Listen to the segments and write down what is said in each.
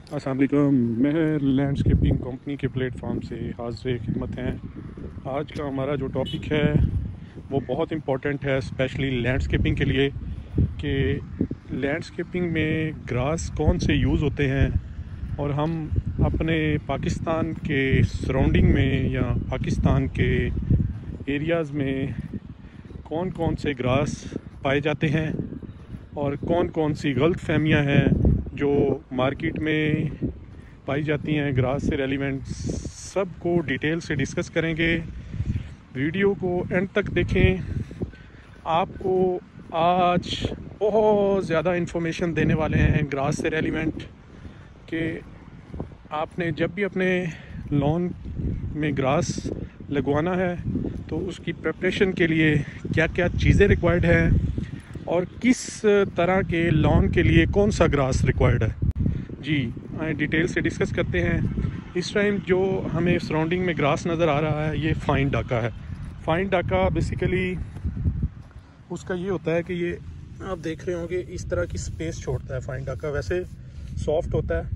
अस्सलाम वालेकुम। महर landscaping company के प्लेटफॉर्म से हाज़िर खिदमत हैं। आज का हमारा जो टॉपिक है वो बहुत इम्पोर्टेंट है, स्पेशली लैंडस्केपिंग के लिए, कि लैंडस्केपिंग में ग्रास कौन से यूज़ होते हैं और हम अपने पाकिस्तान के सराउंडिंग में या पाकिस्तान के एरियाज़ में कौन कौन से ग्रास पाए जाते हैं और कौन कौन सी गलत फहमियाँ हैं जो मार्केट में पाई जाती हैं ग्रास से रेलिवेंट, सब को डिटेल से डिस्कस करेंगे। वीडियो को एंड तक देखें। आपको आज बहुत ज़्यादा इन्फॉर्मेशन देने वाले हैं ग्रास से रेलिवेंट, कि आपने जब भी अपने लॉन में ग्रास लगवाना है तो उसकी प्रिपरेशन के लिए क्या क्या चीज़ें रिक्वायर्ड हैं और किस तरह के लॉन के लिए कौन सा ग्रास रिक्वायर्ड है। जी आए डिटेल से डिस्कस करते हैं। इस टाइम जो हमें सराउंडिंग में ग्रास नज़र आ रहा है ये फाइन डाका है। फाइन डाका बेसिकली उसका ये होता है कि ये आप देख रहे होंगे इस तरह की स्पेस छोड़ता है। फाइन डाका वैसे सॉफ्ट होता है,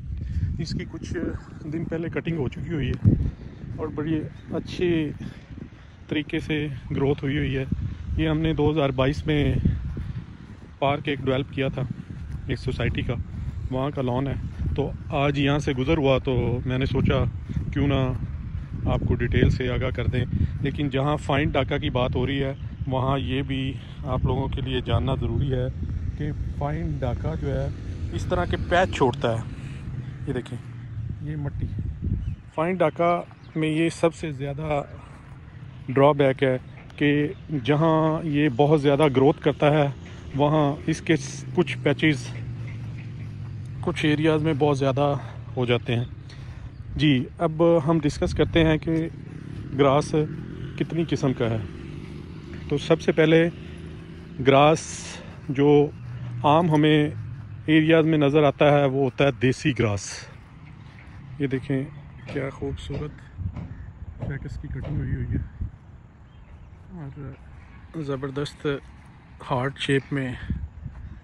इसकी कुछ दिन पहले कटिंग हो चुकी हुई है और बड़ी अच्छी तरीके से ग्रोथ हुई हुई है। ये हमने 2022 में पार्क एक डेवलप किया था, एक सोसाइटी का, वहाँ का लॉन है। तो आज यहाँ से गुज़र हुआ तो मैंने सोचा क्यों ना आपको डिटेल से आगाह कर दें। लेकिन जहाँ फाइन डाका की बात हो रही है वहाँ ये भी आप लोगों के लिए जानना ज़रूरी है कि फाइन डाका जो है इस तरह के पैच छोड़ता है। ये देखें, ये मट्टी फाइन डाका में ये सबसे ज़्यादा ड्रॉबैक है कि जहाँ ये बहुत ज़्यादा ग्रोथ करता है वहाँ इसके कुछ पैचेस कुछ एरियाज़ में बहुत ज़्यादा हो जाते हैं। जी अब हम डिस्कस करते हैं कि ग्रास कितनी किस्म का है। तो सबसे पहले ग्रास जो आम हमें एरियाज़ में नज़र आता है वो होता है देसी ग्रास। ये देखें क्या खूबसूरत फैकस की कटिंग हुई है और ज़बरदस्त हार्ट शेप में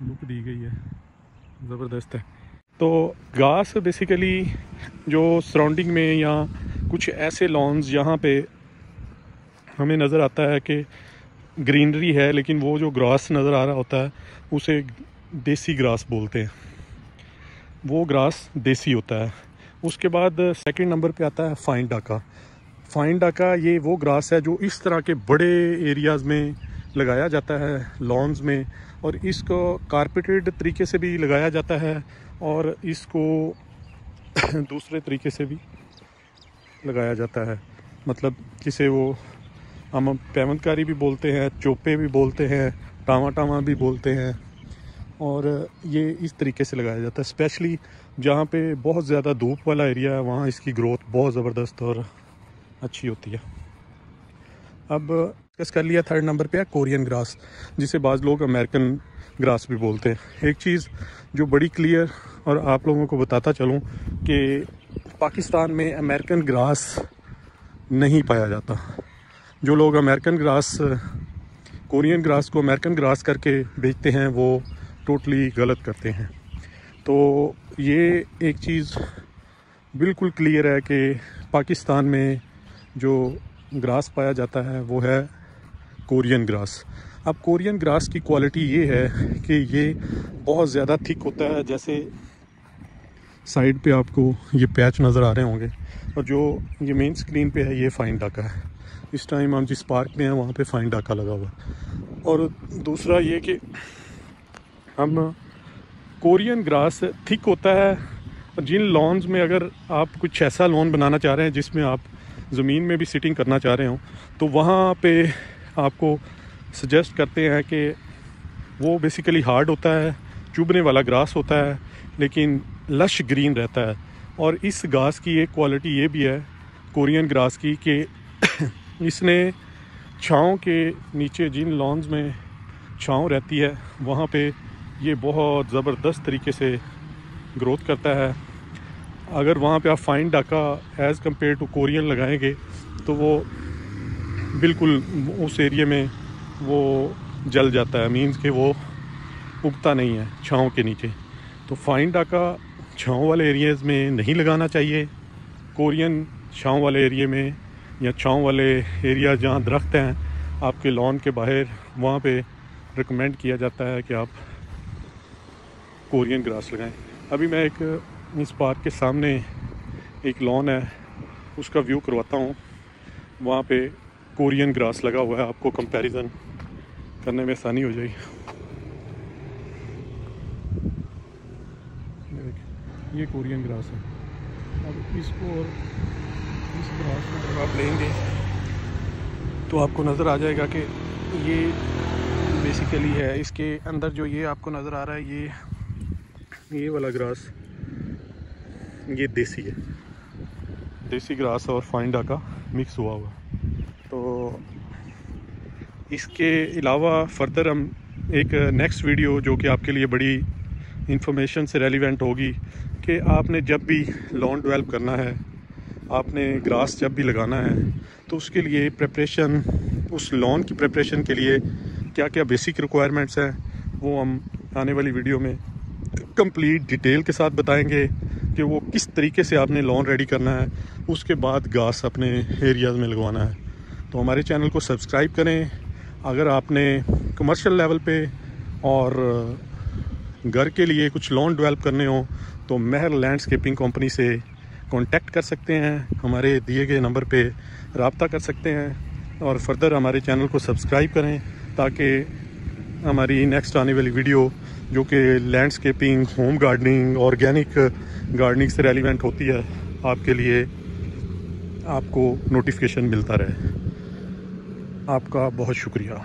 लुक दी गई है, ज़बरदस्त है। तो घास बेसिकली जो सराउंडिंग में या कुछ ऐसे लॉन्स जहाँ पे हमें नज़र आता है कि ग्रीनरी है लेकिन वो जो ग्रास नज़र आ रहा होता है उसे देसी ग्रास बोलते हैं, वो ग्रास देसी होता है। उसके बाद सेकंड नंबर पे आता है फाइन डाका। फाइन डाका ये वो ग्रास है जो इस तरह के बड़े एरियाज़ में लगाया जाता है लॉन्स में, और इसको कारपेटेड तरीके से भी लगाया जाता है और इसको दूसरे तरीके से भी लगाया जाता है। मतलब किसे वो हम पैवंतकारी भी बोलते हैं, चोपे भी बोलते हैं, टावा टावा भी बोलते हैं, और ये इस तरीके से लगाया जाता है। स्पेशली जहाँ पे बहुत ज़्यादा धूप वाला एरिया है वहाँ इसकी ग्रोथ बहुत ज़बरदस्त और अच्छी होती है। अब डिस्कस कर लिया, थर्ड नंबर पे है कोरियन ग्रास, जिसे बाज़ लोग अमेरिकन ग्रास भी बोलते हैं। एक चीज़ जो बड़ी क्लियर और आप लोगों को बताता चलूँ कि पाकिस्तान में अमेरिकन ग्रास नहीं पाया जाता। जो लोग अमेरिकन ग्रास कोरियन ग्रास को अमेरिकन ग्रास करके बेचते हैं वो टोटली गलत करते हैं। तो ये एक चीज़ बिल्कुल क्लियर है कि पाकिस्तान में जो ग्रास पाया जाता है वो है कोरियन ग्रास। अब कोरियन ग्रास की क्वालिटी ये है कि ये बहुत ज़्यादा थिक होता है। जैसे साइड पे आपको ये पैच नज़र आ रहे होंगे, और जो ये मेन स्क्रीन पे है ये फाइन डाका है। इस टाइम हम जिस पार्क में हैं वहाँ पे फाइन डाका लगा हुआ है। और दूसरा ये कि हम कोरियन ग्रास थिक होता है, और जिन लॉन्स में अगर आप कुछ ऐसा लॉन बनाना चाह रहे हैं जिसमें आप ज़मीन में भी सिटिंग करना चाह रहे हो तो वहाँ पे आपको सजेस्ट करते हैं कि वो बेसिकली हार्ड होता है, चुभने वाला ग्रास होता है लेकिन लश ग्रीन रहता है। और इस घास की एक क्वालिटी ये भी है कोरियन ग्रास की कि इसने छाँव के नीचे जिन लॉन्स में छाँव रहती है वहाँ पे ये बहुत ज़बरदस्त तरीके से ग्रोथ करता है। अगर वहाँ पे आप फाइन डाका एज़ कम्पेयर टू कोरियन लगाएंगे तो वो बिल्कुल उस एरिया में वो जल जाता है, मीन्स कि वो उगता नहीं है छाँव के नीचे। तो फाइन डाका छाँव वाले एरियाज़ में नहीं लगाना चाहिए। कोरियन छाँव वाले एरिया में या छाँव वाले एरिया जहाँ दरख्त हैं आपके लॉन के बाहर, वहाँ पे रिकमेंड किया जाता है कि आप कोरियन ग्रास लगाएं। अभी मैं एक इस पार्क के सामने एक लॉन है उसका व्यू करवाता हूँ। वहाँ पे कोरियन ग्रास लगा हुआ है, आपको कंपैरिजन करने में आसानी हो जाएगी। ये कोरियन ग्रास है। अब इसको और इस ग्रास को जब आप लेंगे तो आपको नज़र आ जाएगा कि ये बेसिकली है। इसके अंदर जो ये आपको नज़र आ रहा है, ये वाला ग्रास ये देसी है, देसी ग्रास और फाइंडा का मिक्स हुआ हुआ। तो इसके अलावा फर्दर हम एक नेक्स्ट वीडियो जो कि आपके लिए बड़ी इंफॉर्मेशन से रेलिवेंट होगी कि आपने जब भी लॉन डेवलप करना है, आपने ग्रास जब भी लगाना है, तो उसके लिए प्रिपरेशन, उस लॉन की प्रिपरेशन के लिए क्या क्या बेसिक रिक्वायरमेंट्स हैं वो हम आने वाली वीडियो में कंप्लीट डिटेल के साथ बताएंगे कि वो किस तरीके से आपने लॉन रेडी करना है, उसके बाद घास अपने एरियाज़ में लगवाना है। तो हमारे चैनल को सब्सक्राइब करें। अगर आपने कमर्शियल लेवल पे और घर के लिए कुछ लॉन डेवलप करने हो तो महर लैंडस्केपिंग कंपनी से कांटेक्ट कर सकते हैं, हमारे दिए गए नंबर पे रब्ता कर सकते हैं और फर्दर हमारे चैनल को सब्सक्राइब करें ताकि हमारी नेक्स्ट आने वाली वीडियो जो कि landscaping, home gardening, organic gardening से रेलिवेंट होती है, आपके लिए आपको नोटिफिकेशन मिलता रहे। आपका बहुत शुक्रिया।